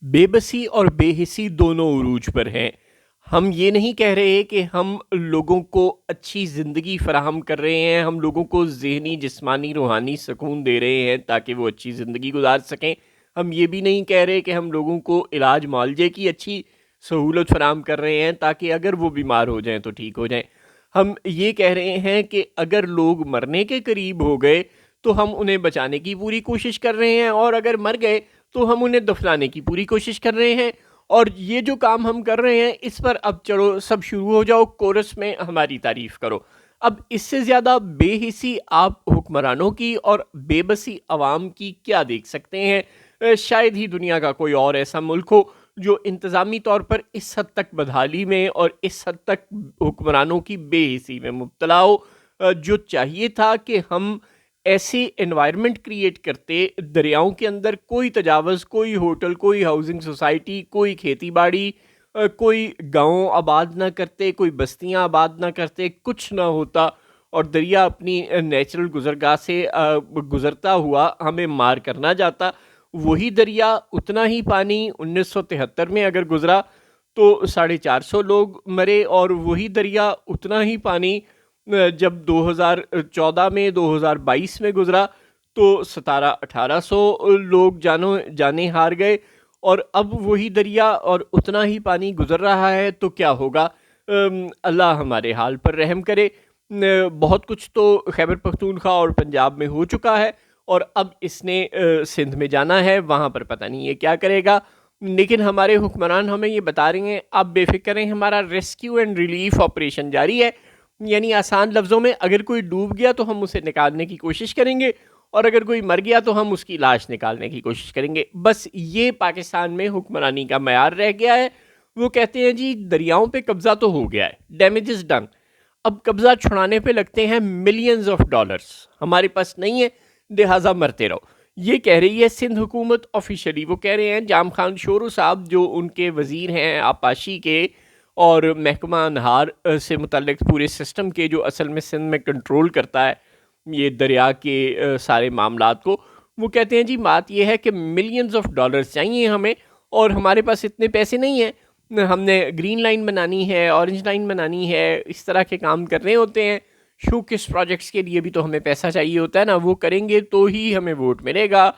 بے بسی اور بے حسی دونوں عروج پر ہیں۔ ہم یہ نہیں کہہ رہے کہ ہم لوگوں کو اچھی زندگی فراہم کر رہے ہیں، ہم لوگوں کو ذہنی، جسمانی، روحانی سکون دے رہے ہیں تاکہ وہ اچھی زندگی گزار سکیں۔ ہم یہ بھی نہیں کہہ رہے کہ ہم لوگوں کو علاج معالجے کی اچھی سہولت فراہم کر رہے ہیں تاکہ اگر وہ بیمار ہو جائیں تو ٹھیک ہو جائیں۔ ہم یہ کہہ رہے ہیں کہ اگر لوگ مرنے کے قریب ہو گئے تو ہم انہیں بچانے کی پوری کوشش کر رہے ہیں، اور اگر مر گئے تو ہم انہیں دفنانے کی پوری کوشش کر رہے ہیں۔ اور یہ جو کام ہم کر رہے ہیں اس پر اب چلو سب شروع ہو جاؤ، کورس میں ہماری تعریف کرو۔ اب اس سے زیادہ بے حسی آپ حکمرانوں کی اور بے بسی عوام کی کیا دیکھ سکتے ہیں؟ شاید ہی دنیا کا کوئی اور ایسا ملک ہو جو انتظامی طور پر اس حد تک بدحالی میں اور اس حد تک حکمرانوں کی بے حسی میں مبتلا ہو۔ جو چاہیے تھا کہ ہم ایسی انوائرمنٹ کریٹ کرتے، دریاؤں کے اندر کوئی تجاوز، کوئی ہوٹل، کوئی ہاؤسنگ سوسائٹی، کوئی کھیتی باڑی، کوئی گاؤں آباد نہ کرتے، کوئی بستیاں آباد نہ کرتے، کچھ نہ ہوتا، اور دریا اپنی نیچرل گزرگاہ سے گزرتا ہوا ہمیں مار کرنا جاتا۔ وہی دریا اتنا ہی پانی 1973 میں اگر گزرا تو 450 لوگ مرے، اور وہی دریا اتنا ہی پانی جب 2014 میں 2022 میں گزرا تو 1700-1800 لوگ جانیں ہار گئے۔ اور اب وہی دریا اور اتنا ہی پانی گزر رہا ہے تو کیا ہوگا؟ اللہ ہمارے حال پر رحم کرے۔ بہت کچھ تو خیبر پختونخوا اور پنجاب میں ہو چکا ہے، اور اب اس نے سندھ میں جانا ہے، وہاں پر پتہ نہیں یہ کیا کرے گا۔ لیکن ہمارے حکمران ہمیں یہ بتا رہے ہیں آپ بے فکر رہیں، ہمارا ریسکیو اینڈ ریلیف آپریشن جاری ہے۔ یعنی آسان لفظوں میں اگر کوئی ڈوب گیا تو ہم اسے نکالنے کی کوشش کریں گے، اور اگر کوئی مر گیا تو ہم اس کی لاش نکالنے کی کوشش کریں گے۔ بس یہ پاکستان میں حکمرانی کا معیار رہ گیا ہے۔ وہ کہتے ہیں جی دریاؤں پہ قبضہ تو ہو گیا ہے، ڈیمیج از ڈن، اب قبضہ چھڑانے پہ لگتے ہیں ملینز آف ڈالرز، ہمارے پاس نہیں ہے لہٰذا مرتے رہو۔ یہ کہہ رہی ہے سندھ حکومت آفیشلی۔ وہ کہہ رہے ہیں جام خان شورو صاحب جو ان کے وزیر ہیں آبپاشی کے اور محکمہ انہار سے متعلق پورے سسٹم کے، جو اصل میں سندھ میں کنٹرول کرتا ہے یہ دریا کے سارے معاملات کو، وہ کہتے ہیں جی بات یہ ہے کہ ملینز آف ڈالرز چاہیے ہمیں، اور ہمارے پاس اتنے پیسے نہیں ہیں۔ ہم نے گرین لائن بنانی ہے، اورنج لائن بنانی ہے، اس طرح کے کام کرنے ہوتے ہیں۔ شو کس پروجیکٹس کے لیے بھی تو ہمیں پیسہ چاہیے ہوتا ہے نا، وہ کریں گے تو ہی ہمیں ووٹ ملے گا۔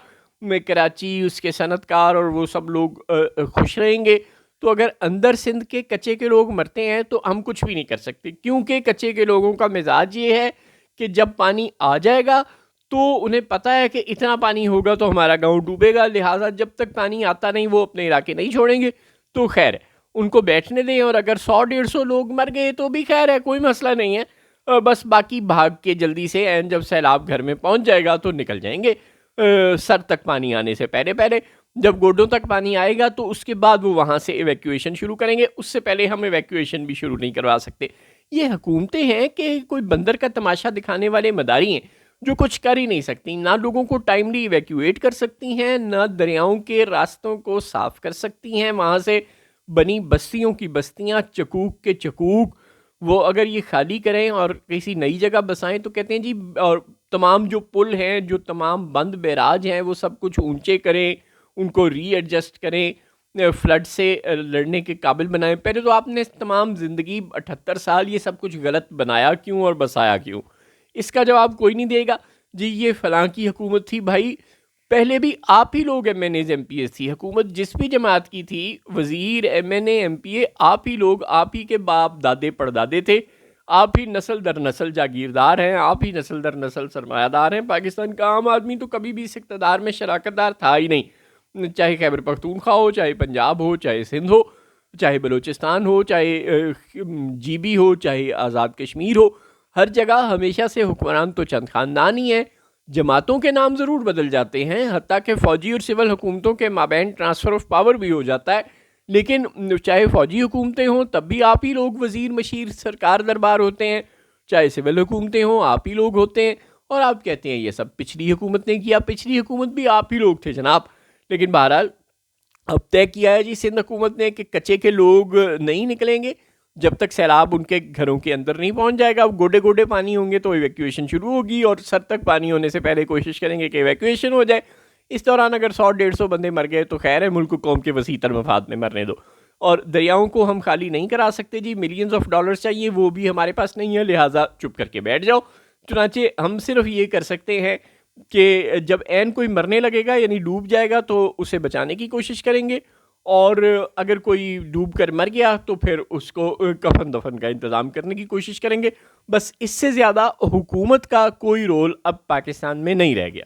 کراچی، اس کے صنعت کار اور وہ سب لوگ خوش رہیں گے۔ تو اگر اندر سندھ کے کچے کے لوگ مرتے ہیں تو ہم کچھ بھی نہیں کر سکتے، کیونکہ کچے کے لوگوں کا مزاج یہ ہے کہ جب پانی آ جائے گا تو انہیں پتہ ہے کہ اتنا پانی ہوگا تو ہمارا گاؤں ڈوبے گا، لہٰذا جب تک پانی آتا نہیں وہ اپنے علاقے نہیں چھوڑیں گے۔ تو خیر ہے، ان کو بیٹھنے دیں، اور اگر 100-150 لوگ مر گئے تو بھی خیر ہے، کوئی مسئلہ نہیں ہے۔ بس باقی بھاگ کے جلدی سے جب سیلاب گھر میں پہنچ جائے گا تو نکل جائیں گے سر تک پانی آنے سے پہلے پہلے۔ جب گوڈوں تک پانی آئے گا تو اس کے بعد وہ وہاں سے ایویکویشن شروع کریں گے، اس سے پہلے ہم ایویکویشن بھی شروع نہیں کروا سکتے۔ یہ حکومتیں ہیں کہ کوئی بندر کا تماشا دکھانے والے مداری ہیں جو کچھ کر ہی نہیں سکتی، نہ لوگوں کو ٹائملی ایویکویٹ کر سکتی ہیں، نہ دریاؤں کے راستوں کو صاف کر سکتی ہیں، وہاں سے بنی بستیوں کی بستیاں، چکوک کے چکوک وہ اگر یہ خالی کریں اور کسی نئی جگہ بسائیں تو کہتے ہیں جی، اور تمام جو پل ہیں، جو تمام بند بیراج ہیں، وہ سب کچھ اونچے کریں، ان کو ری ایڈجسٹ کریں، فلڈ سے لڑنے کے قابل بنائیں۔ پہلے تو آپ نے تمام زندگی 78 سال یہ سب کچھ غلط بنایا کیوں اور بسایا کیوں؟ اس کا جواب کوئی نہیں دے گا۔ جی یہ فلاں کی حکومت تھی، بھائی پہلے بھی آپ ہی لوگ M N As M P S تھی، حکومت جس بھی جماعت کی تھی، وزیر، M N A, M P A, آپ ہی لوگ، آپ ہی کے باپ دادے پردادے تھے، آپ ہی نسل در نسل جاگیردار ہیں، آپ ہی نسل در نسل سرمایہ دار ہیں۔ پاکستان کا عام آدمی تو کبھی بھی اس اقتدار میں شراکت دار تھا ہی نہیں، چاہے خیبر پختونخوا ہو، چاہے پنجاب ہو، چاہے سندھ ہو، چاہے بلوچستان ہو، چاہے جی بی ہو، چاہے آزاد کشمیر ہو، ہر جگہ ہمیشہ سے حکمران تو چند خاندان ہی ہیں۔ جماعتوں کے نام ضرور بدل جاتے ہیں، حتیٰ کہ فوجی اور سول حکومتوں کے مابین ٹرانسفر آف پاور بھی ہو جاتا ہے، لیکن چاہے فوجی حکومتیں ہوں تب بھی آپ ہی لوگ وزیر، مشیر، سرکار دربار ہوتے ہیں، چاہے سول حکومتیں ہوں آپ ہی لوگ ہوتے ہیں، اور آپ کہتے ہیں یہ سب پچھلی حکومت نے کیا، پچھلی حکومت بھی آپ ہی لوگ تھے جناب۔ لیکن بہرحال اب طے کیا ہے جی سندھ حکومت نے کہ کچے کے لوگ نہیں نکلیں گے جب تک سیلاب ان کے گھروں کے اندر نہیں پہنچ جائے گا۔ اب گوڈے گوڈے پانی ہوں گے تو ایویکویشن شروع ہوگی، اور سر تک پانی ہونے سے پہلے کوشش کریں گے کہ ایویکویشن ہو جائے۔ اس دوران اگر 100-150 بندے مر گئے تو خیر ہے، ملک کو قوم کے وسیع تر مفاد میں مرنے دو. اور دریاؤں کو ہم خالی نہیں کرا سکتے جی، ملینز آف ڈالرز چاہیے، وہ بھی ہمارے پاس نہیں ہے، لہٰذا چپ کر کے بیٹھ جاؤ. چنانچہ ہم صرف یہ کر سکتے ہیں کہ جب عین کوئی مرنے لگے گا یعنی ڈوب جائے گا تو اسے بچانے کی کوشش کریں گے، اور اگر کوئی ڈوب کر مر گیا تو پھر اس کو کفن دفن کا انتظام کرنے کی کوشش کریں گے. بس اس سے زیادہ حکومت کا کوئی رول اب پاکستان میں نہیں رہ گیا.